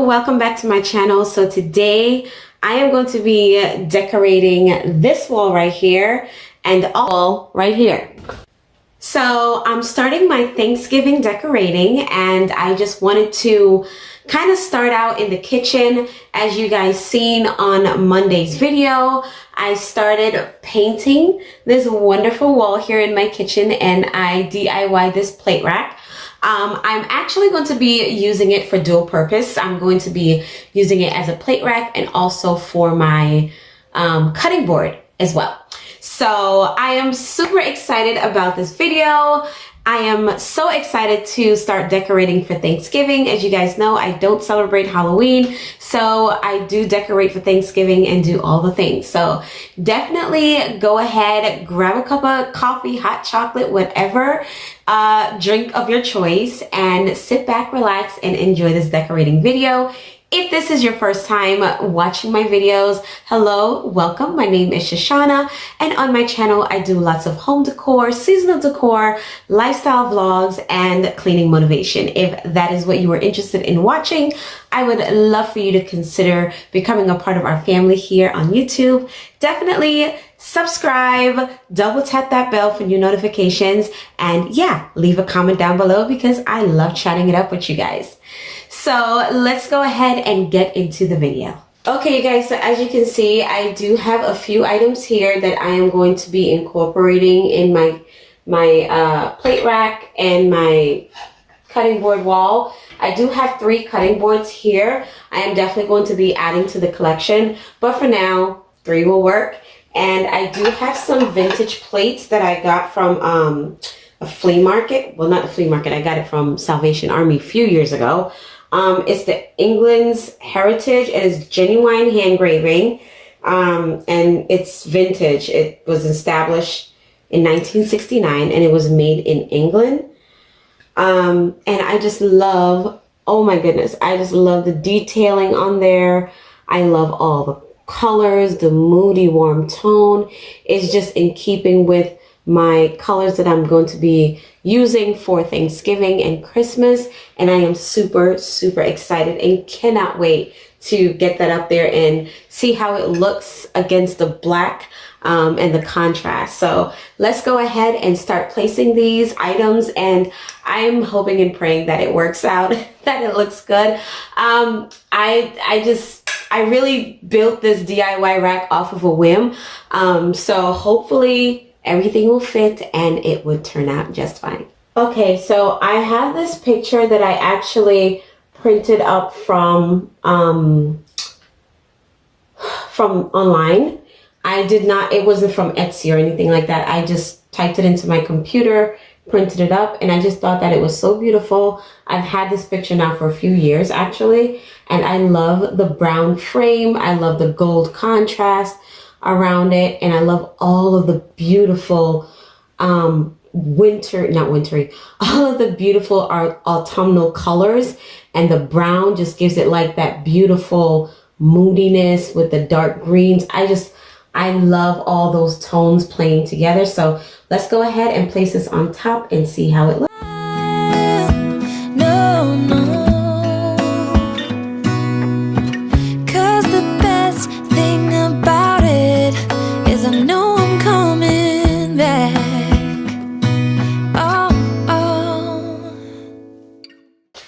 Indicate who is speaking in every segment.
Speaker 1: welcome back to my channel. So today I am going to be decorating this wall right here and all right here. So I'm starting my Thanksgiving decorating, and I just wanted to kind of start out in the kitchen. As you guys seen on Monday's video, I started painting this wonderful wall here in my kitchen, and I DIY'd this plate rack. I'm actually going to be using it for dual purpose. I'm going to be using it as a plate rack and also for my cutting board as well. So I am super excited about this video. I am so excited to start decorating for Thanksgiving. As you guys know, I don't celebrate Halloween, so I do decorate for Thanksgiving and do all the things. So definitely go ahead, grab a cup of coffee, hot chocolate, whatever drink of your choice, and sit back, relax, and enjoy this decorating video. If this is your first time watching my videos, hello, welcome. My name is Shushana, and on my channel, I do lots of home decor, seasonal decor, lifestyle vlogs, and cleaning motivation. If that is what you are interested in watching, I would love for you to consider becoming a part of our family here on YouTube. Definitely subscribe, double tap that bell for new notifications, and yeah, leave a comment down below because I love chatting it up with you guys. So let's go ahead and get into the video. Okay, you guys, so as you can see, I do have a few items here that I am going to be incorporating in my plate rack and my cutting board wall. I do have 3 cutting boards here. I am definitely going to be adding to the collection, but for now, 3 will work. And I do have some vintage plates that I got from a flea market. Well, not a flea market. I got it from Salvation Army a few years ago. It's the England's Heritage. It is genuine hand engraving, and it's vintage. It was established in 1969, and it was made in England. And I just love, oh my goodness, I just love the detailing on there. I love all the colors, the moody, warm tone is just in keeping with my colors that I'm going to be using for Thanksgiving and Christmas, and I am super, super excited and cannot wait to get that up there and see how it looks against the black and the contrast. So let's go ahead and start placing these items, and I'm hoping and praying that it works out, that it looks good. I really built this DIY rack off of a whim, so hopefully everything will fit and it would turn out just fine. Okay, so I have this picture that I actually printed up from online. It wasn't from Etsy or anything like that. I just typed it into my computer, printed it up, and I just thought that it was so beautiful. I've had this picture now for a few years actually, and I love the brown frame. I love the gold contrast around it, and I love all of the beautiful all of the beautiful autumnal colors, and the brown just gives it like that beautiful moodiness with the dark greens. I love all those tones playing together. So let's go ahead and place this on top and see how it looks.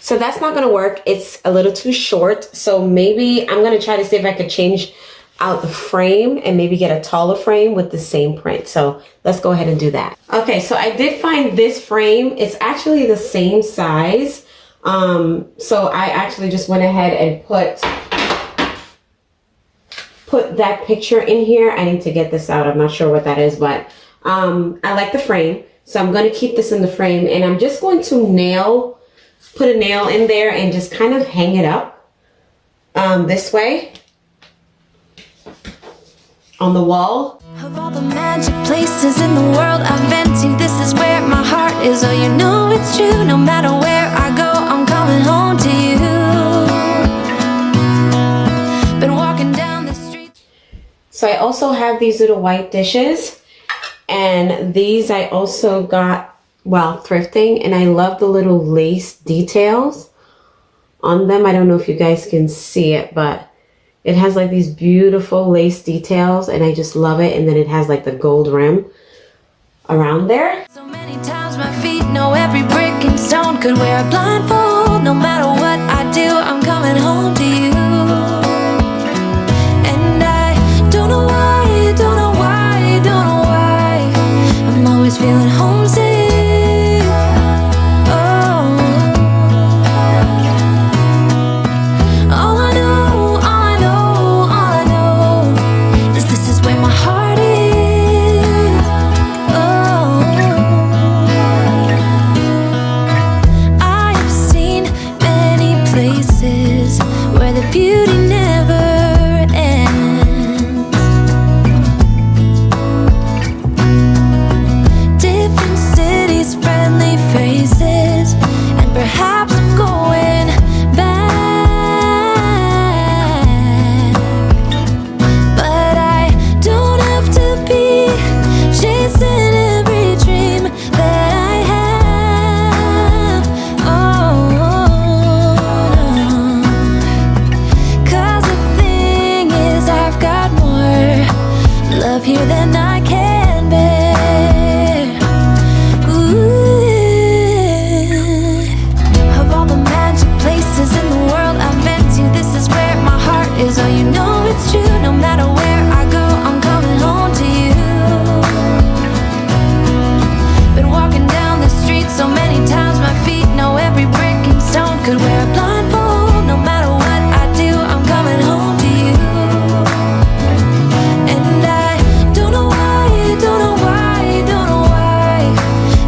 Speaker 1: So that's not gonna work. It's a little too short. So maybe I'm gonna try to see if I could change out the frame and maybe get a taller frame with the same print. So let's go ahead and do that. Okay, so I did find this frame. It's actually the same size. So I actually just went ahead and put that picture in here. I need to get this out. I'm not sure what that is, but I like the frame. So I'm gonna keep this in the frame, and I'm just going to put a nail in there and just kind of hang it up this way on the wall.
Speaker 2: Of all the magic places in the world I've been to, this is where my heart is. Oh, you know it's true. No matter where I go, I'm coming home to you. Been walking down the street.
Speaker 1: So I also have these little white dishes, and these I also got while thrifting, and I love the little lace details on them. I don't know if you guys can see it, but it has like these beautiful lace details and I just love it. And then it has like the gold rim around there.
Speaker 2: So many times my feet know every brick and stone could wear a blindfold. No matter what I do, I'm coming home to you. And I don't know why, don't know why, don't know why I'm always feeling homesick. Here than I can bear. Ooh. Of all the magic places in the world I've been to, this is where my heart is. Oh, you know it's true. No matter where I go, I'm coming home to you. Been walking down the street so many times, my feet know every brick and stone could wear a blindfold. No matter what I do, I'm coming home to you. And I don't know why, don't know why, don't know why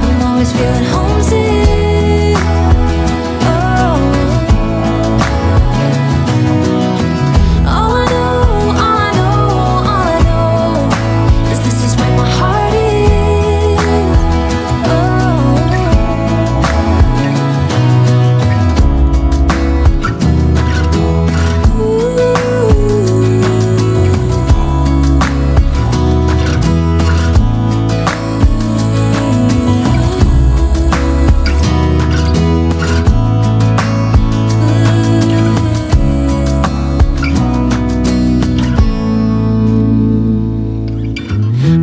Speaker 2: I'm always feeling homesick. Oh, all I know, all I know, all I know is this is where my heart is.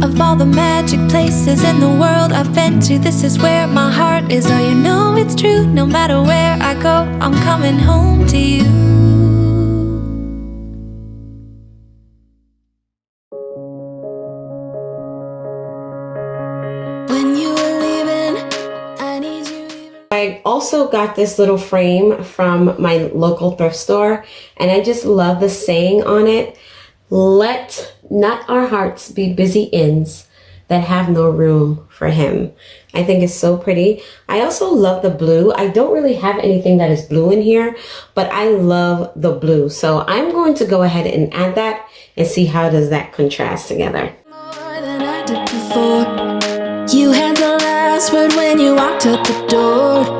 Speaker 2: Of all the magic places in the world I've been to, this is where my heart is. Oh, you know it's true. No matter where I go, I'm coming home to you. When you were leaving, I need you.
Speaker 1: I also got this little frame from my local thrift store, and I just love the saying on it. Let not our hearts be busy inns that have no room for him. I think it's so pretty. I also love the blue. I don't really have anything that is blue in here, but I love the blue. So I'm going to go ahead and add that and see how does that contrast together.
Speaker 2: More than I did before. You had the last word when you walked out the door.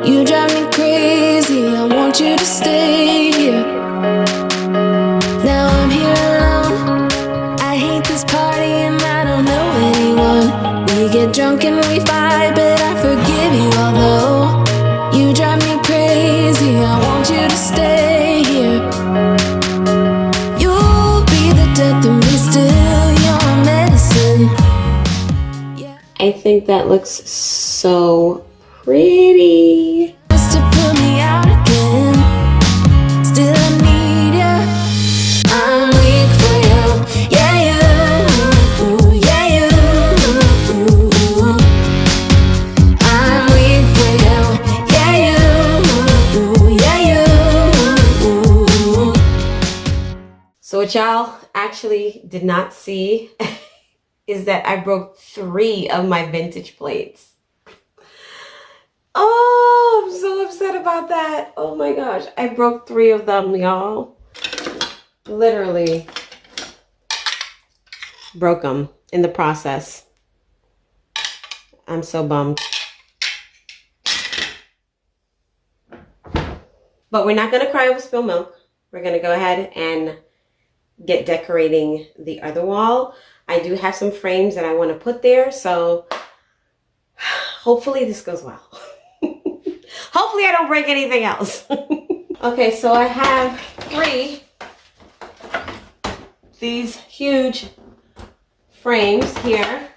Speaker 2: You drive me crazy, I want you to stay here. Now I'm here alone, I hate this party and I don't know anyone. We get drunk and we fight, but I forgive you. Although you drive me crazy, I want you to stay here. You'll be the death of me still, you're medicine.
Speaker 1: I think that looks so pretty.
Speaker 2: Just to put me out again, still I need ya. I'm weak for you, yeah you, yeah you. I'm weak for you, yeah you, yeah you.
Speaker 1: So what y'all actually did not see is that I broke 3 of my vintage plates. Oh, I'm so upset about that. Oh my gosh. I broke 3 of them, y'all. Literally broke them in the process. I'm so bummed. But we're not going to cry over spilled milk. We're going to go ahead and get decorating the other wall. I do have some frames that I want to put there, so hopefully this goes well. Hopefully I don't break anything else. Okay, so I have these huge frames here.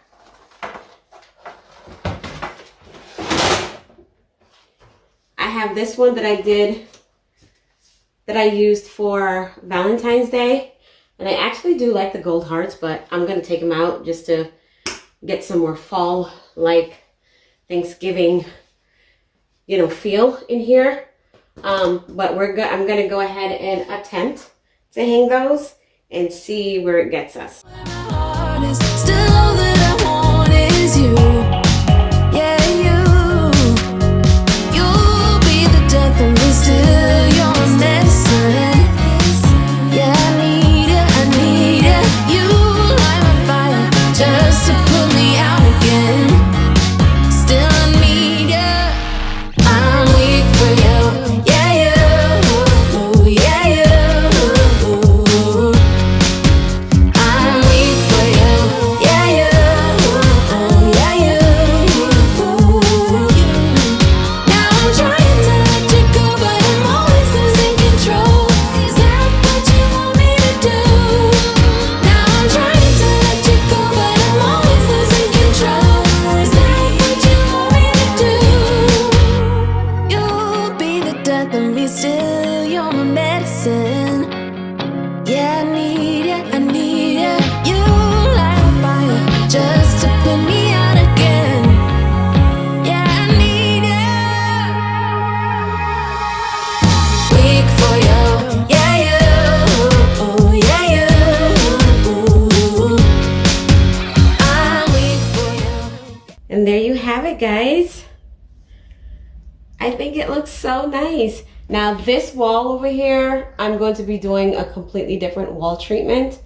Speaker 1: I have this one that I used for Valentine's Day. And I actually do like the gold hearts, but I'm going to take them out just to get some more fall-like Thanksgiving, feel in here. But I'm going to go ahead and attempt to hang those and see where it gets us.
Speaker 2: Still all that I want is you. Yeah, you'll be the death of me, still you're missing. Yeah, I need it, you light my fire just to put me out again. Still I need it, I'm weak for you. Yeah, I'm weak for you. Yeah, now I'm trying to let you go, but I'm always losing control. Is that what you want me to do? Now I'm trying to let you go, but I'm always losing control. Is that what you want me to do? You'll be the death of me, still you're my medicine. Yeah, I need it, you light a fire just to put me out again. Yeah, I need it. Weak for you. Yeah, I'm weak for you.
Speaker 1: And there you have it, guys. I think it looks so nice. Now this wall over here, I'm going to be doing a completely different wall treatment.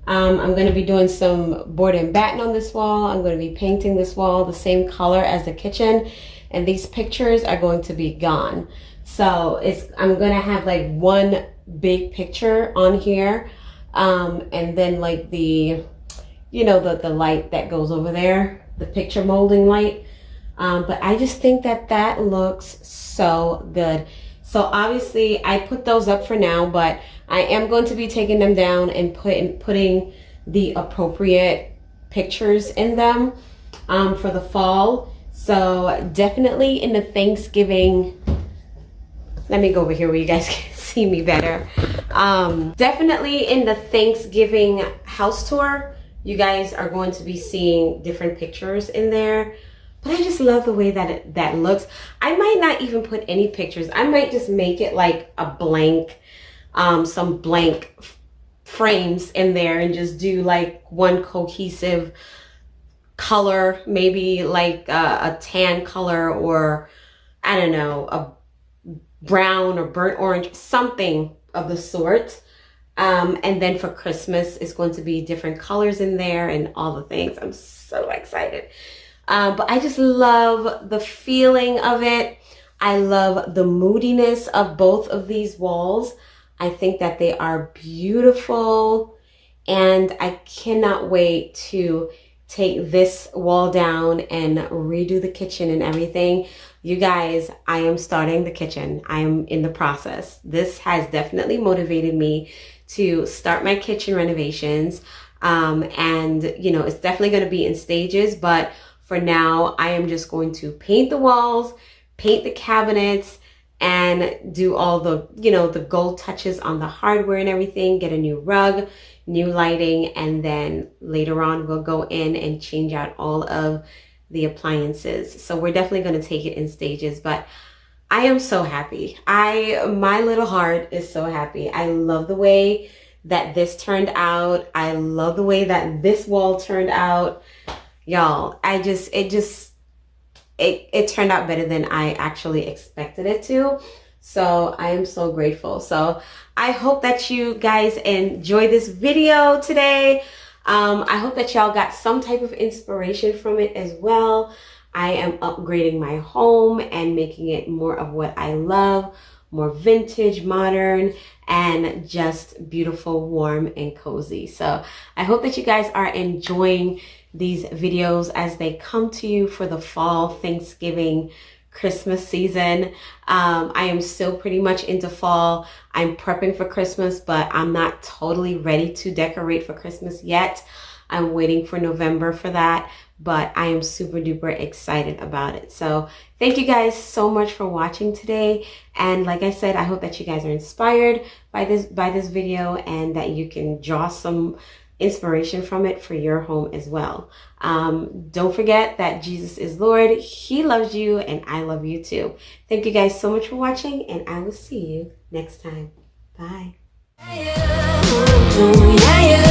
Speaker 1: I'm going to be doing some board and batten on this wall. I'm going to be painting this wall the same color as the kitchen. And these pictures are going to be gone. So I'm going to have like one big picture on here. And then like the light that goes over there, the picture molding light. But I just think that looks so good. So obviously I put those up for now, but I am going to be taking them down and putting the appropriate pictures in them for the fall. So definitely in the Thanksgiving, let me go over here where you guys can see me better. Definitely in the Thanksgiving house tour, you guys are going to be seeing different pictures in there. But I just love the way that looks. I might not even put any pictures. I might just make it like a blank, some blank frames in there and just do like one cohesive color, maybe like a tan color, or I don't know, a brown or burnt orange, something of the sort. And then for Christmas, it's going to be different colors in there and all the things. I'm so excited. But I just love the feeling of it. I love the moodiness of both of these walls. I think that they are beautiful, and I cannot wait to take this wall down and redo the kitchen and everything. You guys, I am starting the kitchen. I am in the process. This has definitely motivated me to start my kitchen renovations. And it's definitely going to be in stages, but for now, I am just going to paint the walls, paint the cabinets, and do all the, the gold touches on the hardware and everything, get a new rug, new lighting, and then later on we'll go in and change out all of the appliances. So we're definitely going to take it in stages, but I am so happy. My little heart is so happy. I love the way that this turned out. I love the way that this wall turned out. Y'all, it turned out better than I actually expected it to. So I am so grateful. So I hope that you guys enjoy this video today. I hope that y'all got some type of inspiration from it as well. I am upgrading my home and making it more of what I love, more vintage, modern, and just beautiful, warm, and cozy. So I hope that you guys are enjoying these videos as they come to you for the fall, Thanksgiving, Christmas season. I am still pretty much into fall. I'm prepping for Christmas, but I'm not totally ready to decorate for Christmas yet. I'm waiting for November for that, but I am super duper excited about it. So thank you guys so much for watching today. And like I said, I hope that you guys are inspired by this video and that you can draw some inspiration from it for your home as well. Don't forget that Jesus is Lord. He loves you and I love you too. Thank you guys so much for watching, and I will see you next time. Bye.
Speaker 2: Yeah, yeah.